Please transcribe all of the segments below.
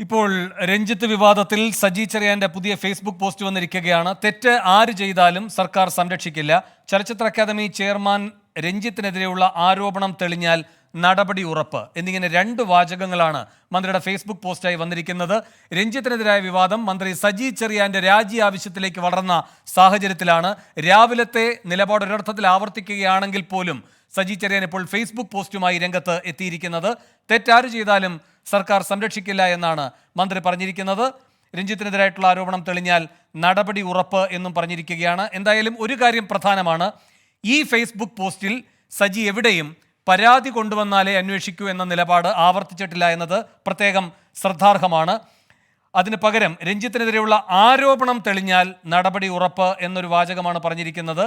ഇപ്പോൾ രഞ്ജിത്ത് വിവാദത്തിൽ സജി ചെറിയാന്റെ പുതിയ ഫേസ്ബുക്ക് പോസ്റ്റ് വന്നിരിക്കുകയാണ്. തെറ്റ് ആര് ചെയ്താലും സർക്കാർ സംരക്ഷിക്കില്ല. ചലച്ചിത്ര അക്കാദമി ചെയർമാൻ രഞ്ജിത്തിനെതിരെയുള്ള ആരോപണം തെളിഞ്ഞാൽ നടപടി ഉറപ്പ് എന്നിങ്ങനെ രണ്ട് വാചകങ്ങളാണ് മന്ത്രിയുടെ ഫേസ്ബുക്ക് പോസ്റ്റായി വന്നിരിക്കുന്നത്. രഞ്ജിത്തിനെതിരായ വിവാദം മന്ത്രി സജി ചെറിയാന്റെ രാജി ആവശ്യത്തിലേക്ക് വളർന്ന സാഹചര്യത്തിലാണ് രാവിലത്തെ നിലപാട് ഒരർത്ഥത്തിൽ ആവർത്തിക്കുകയാണെങ്കിൽ പോലും സജി ചെറിയാൻ ഇപ്പോൾ ഫേസ്ബുക്ക് പോസ്റ്റുമായി രംഗത്ത് എത്തിയിരിക്കുന്നത്. തെറ്റാര് ചെയ്താലും സർക്കാർ സംരക്ഷിക്കില്ല എന്നാണ് മന്ത്രി പറഞ്ഞിരിക്കുന്നത്. രഞ്ജിത്തിനെതിരായിട്ടുള്ള ആരോപണം തെളിഞ്ഞാൽ നടപടി ഉറപ്പ് എന്നും പറഞ്ഞിരിക്കുകയാണ്. എന്തായാലും ഒരു കാര്യം പ്രധാനമാണ്, ഈ ഫേസ്ബുക്ക് പോസ്റ്റിൽ സജി എവിടെയും പരാതി കൊണ്ടുവന്നാലേ അന്വേഷിക്കൂ എന്ന നിലപാട് ആവർത്തിച്ചിട്ടില്ല എന്നത് പ്രത്യേകം ശ്രദ്ധാർഹമാണ്. അതിന് പകരം രഞ്ജിത്തിനെതിരെയുള്ള ആരോപണം തെളിഞ്ഞാൽ നടപടി ഉറപ്പ് എന്നൊരു വാചകമാണ് പറഞ്ഞിരിക്കുന്നത്.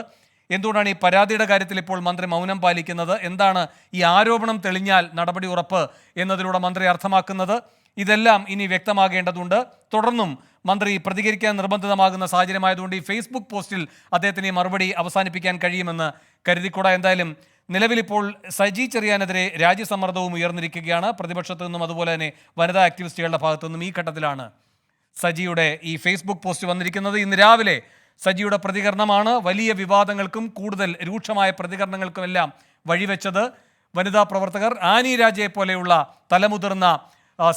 എന്തുകൊണ്ടാണ് ഈ പരാതിയുടെ കാര്യത്തിൽ ഇപ്പോൾ മന്ത്രി മൗനം പാലിക്കുന്നത്? എന്താണ് ഈ ആരോപണം തെളിഞ്ഞാൽ നടപടി ഉറപ്പ് എന്നതിലൂടെ മന്ത്രി അർത്ഥമാക്കുന്നത്? ഇതെല്ലാം ഇനി വ്യക്തമാകേണ്ടതുണ്ട്. തുടർന്നും മന്ത്രി പ്രതികരിക്കാൻ നിർബന്ധിതമാകുന്ന സാഹചര്യമായതുകൊണ്ട് ഈ ഫേസ്ബുക്ക് പോസ്റ്റിൽ അദ്ദേഹത്തിന് ഈ മറുപടി അവസാനിപ്പിക്കാൻ കഴിയുമെന്ന് കരുതിക്കൂടാ. എന്തായാലും നിലവിലിപ്പോൾ സജി ചെറിയാനെതിരെ രാജ്യസമ്മർദ്ദവും ഉയർന്നിരിക്കുകയാണ്. പ്രതിപക്ഷത്തു നിന്നും അതുപോലെ തന്നെ വനിതാ ആക്ടിവിസ്റ്റുകളുടെ ഭാഗത്തു നിന്നും. ഈ ഘട്ടത്തിലാണ് സജിയുടെ ഈ ഫേസ്ബുക്ക് പോസ്റ്റ് വന്നിരിക്കുന്നത്. ഇന്ന് രാവിലെ സജിയുടെ പ്രതികരണമാണ് വലിയ വിവാദങ്ങൾക്കും കൂടുതൽ രൂക്ഷമായ പ്രതികരണങ്ങൾക്കുമെല്ലാം വഴിവെച്ചത്. വനിതാ പ്രവർത്തകർ ആനി രാജയെ പോലെയുള്ള തലമുതിർന്ന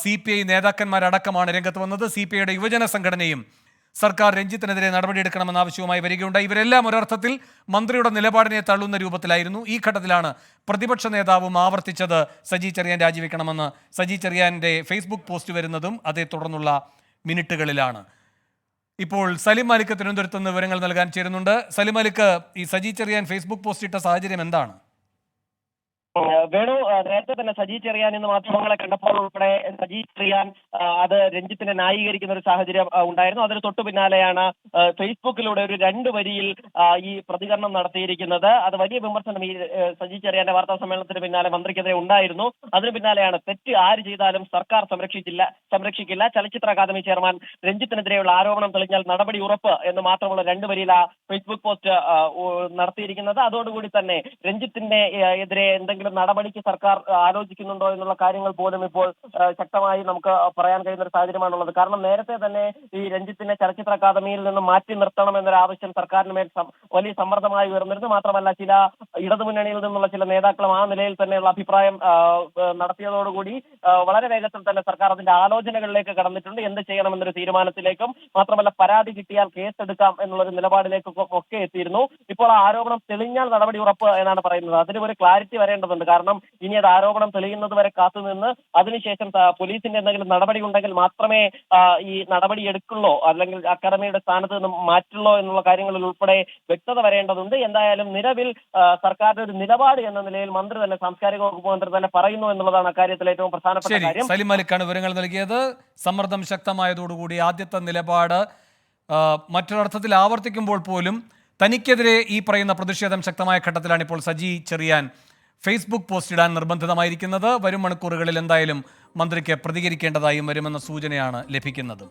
CPI നേതാക്കന്മാരടക്കമാണ് രംഗത്ത് വന്നത്. CPIയുടെ യുവജന സംഘടനയും സർക്കാർ രഞ്ജിത്തിനെതിരെ നടപടിയെടുക്കണമെന്ന ആവശ്യവുമായി വരികയുണ്ടായി. ഇവരെല്ലാം ഒരർത്ഥത്തിൽ മന്ത്രിയുടെ നിലപാടിനെ തള്ളുന്ന രൂപത്തിലായിരുന്നു. ഈ ഘട്ടത്തിലാണ് പ്രതിപക്ഷ നേതാവും ആവർത്തിച്ചത് സജി ചെറിയാൻ രാജിവെക്കണമെന്ന്. സജി ചെറിയാൻ്റെ ഫേസ്ബുക്ക് പോസ്റ്റ് വരുന്നതും അതേ തുടർന്നുള്ള മിനിറ്റുകളിലാണ്. ഇപ്പോൾ സലിം മാലിക് തിരുവനന്തപുരത്ത് നിന്ന് വിവരങ്ങൾ നൽകാൻ ചേരുന്നുണ്ട്. സലിം മാലിക്, ഈ സജി ചെറിയാൻ ഫേസ്ബുക്ക് പോസ്റ്റ് ഇട്ട സാഹചര്യം എന്താണ്? വേണു, നേരത്തെ തന്നെ സജി ചെറിയാൻ ഇന്ന് മാധ്യമങ്ങളെ കണ്ടപ്പോൾ ഉൾപ്പെടെ സജി ചെറിയാൻ അത് രഞ്ജിത്തിനെ ന്യായീകരിക്കുന്ന ഒരു സാഹചര്യം ഉണ്ടായിരുന്നു. അതിന് തൊട്ടു പിന്നാലെയാണ് ഫേസ്ബുക്കിലൂടെ ഒരു 2 വരിയിൽ ഈ പ്രതികരണം നടത്തിയിരിക്കുന്നത്. അത് വലിയ വിമർശനം ഈ സജി ചെറിയാന്റെ വാർത്താ സമ്മേളനത്തിന് പിന്നാലെ മന്ത്രിക്കെതിരെ ഉണ്ടായിരുന്നു. അതിന് പിന്നാലെയാണ് തെറ്റ് ആര് ചെയ്താലും സർക്കാർ സംരക്ഷിക്കില്ല, ചലച്ചിത്ര അക്കാദമി ചെയർമാൻ രഞ്ജിത്തിനെതിരെയുള്ള ആരോപണം തെളിഞ്ഞാൽ നടപടി ഉറപ്പ് എന്ന് മാത്രമുള്ള 2 വരിയിൽ ആ ഫേസ്ബുക്ക് പോസ്റ്റ് നടത്തിയിരിക്കുന്നത്. അതോടുകൂടി തന്നെ രഞ്ജിത്തിന്റെ എതിരെ എന്തെങ്കിലും നടപടിക്ക് സർക്കാർ ആലോചിക്കുന്നുണ്ടോ എന്നുള്ള കാര്യങ്ങൾ പോലും ഇപ്പോൾ ശക്തമായി നമുക്ക് പറയാൻ കഴിയുന്ന ഒരു സാഹചര്യമാണുള്ളത്. കാരണം നേരത്തെ തന്നെ ഈ രഞ്ജിത്തിനെ ചലച്ചിത്ര അക്കാദമിയിൽ നിന്ന് മാറ്റി നിർത്തണം എന്നൊരു ആവശ്യം സർക്കാരിന് മേൽ വലിയ സമ്മർദ്ദമായി ഉയർന്നിരുന്നു. മാത്രമല്ല ചില ഇടതുമുന്നണിയിൽ നിന്നുള്ള ചില നേതാക്കളും ആ നിലയിൽ തന്നെയുള്ള അഭിപ്രായം നടത്തിയതോടുകൂടി വളരെ വേഗത്തിൽ തന്നെ സർക്കാർ അതിന്റെ ആലോചനകളിലേക്ക് കടന്നിട്ടുണ്ട്. എന്ത് ചെയ്യണമെന്നൊരു തീരുമാനത്തിലേക്കും, മാത്രമല്ല പരാതി കിട്ടിയാൽ കേസെടുക്കാം എന്നുള്ളൊരു നിലപാടിലേക്കും ഒക്കെ എത്തിയിരുന്നു. ഇപ്പോൾ ആ ആരോപണം തെളിഞ്ഞാൽ നടപടി ഉറപ്പ് എന്നാണ് പറയുന്നത്. അതിന് ഒരു ക്ലാരിറ്റി വരേണ്ടതുണ്ട്. കാരണം ഇനി അത് ആരോപണം തെളിയുന്നത് വരെ കാത്തുനിന്ന് അതിനുശേഷം പോലീസിന്റെ എന്തെങ്കിലും നടപടി ഉണ്ടെങ്കിൽ മാത്രമേ ഈ നടപടി എടുക്കുള്ളൂ, അല്ലെങ്കിൽ അക്കാദമിയുടെ സ്ഥാനത്ത് നിന്ന് മാറ്റുള്ളൂ എന്നുള്ള കാര്യങ്ങളിൽ ഉൾപ്പെടെ വ്യക്തത വരേണ്ടതുണ്ട്. എന്തായാലും നിലവിൽ സർക്കാരിന്റെ ഒരു നിലപാട് എന്ന നിലയിൽ മന്ത്രി തന്നെ, സാംസ്കാരിക വകുപ്പ് മന്ത്രി തന്നെ പറയുന്നു എന്നുള്ളതാണ് അക്കാര്യത്തിൽ ഏറ്റവും പ്രധാനപ്പെട്ട കാര്യം. സലിം മാലിക്കാണ് വിവരങ്ങൾ നൽകിയത്. സമ്മർദ്ദം ശക്തമായതോടുകൂടി ആദ്യത്തെ നിലപാട് മറ്റൊരർത്ഥത്തിൽ ആവർത്തിക്കുമ്പോൾ പോലും തനിക്കെതിരെ ഈ പറയുന്ന പ്രതിഷേധം ശക്തമായ ഘട്ടത്തിലാണ് ഇപ്പോൾ സജി ചെറിയാൻ ഫേസ്ബുക്ക് പോസ്റ്റ് ഇടാൻ നിർബന്ധിതമായിരിക്കുന്നത്. വരും മണിക്കൂറുകളിൽ എന്തായാലും മന്ത്രിക്ക് പ്രതികരിക്കേണ്ടതായും വരുമെന്ന സൂചനയാണ് ലഭിക്കുന്നത്.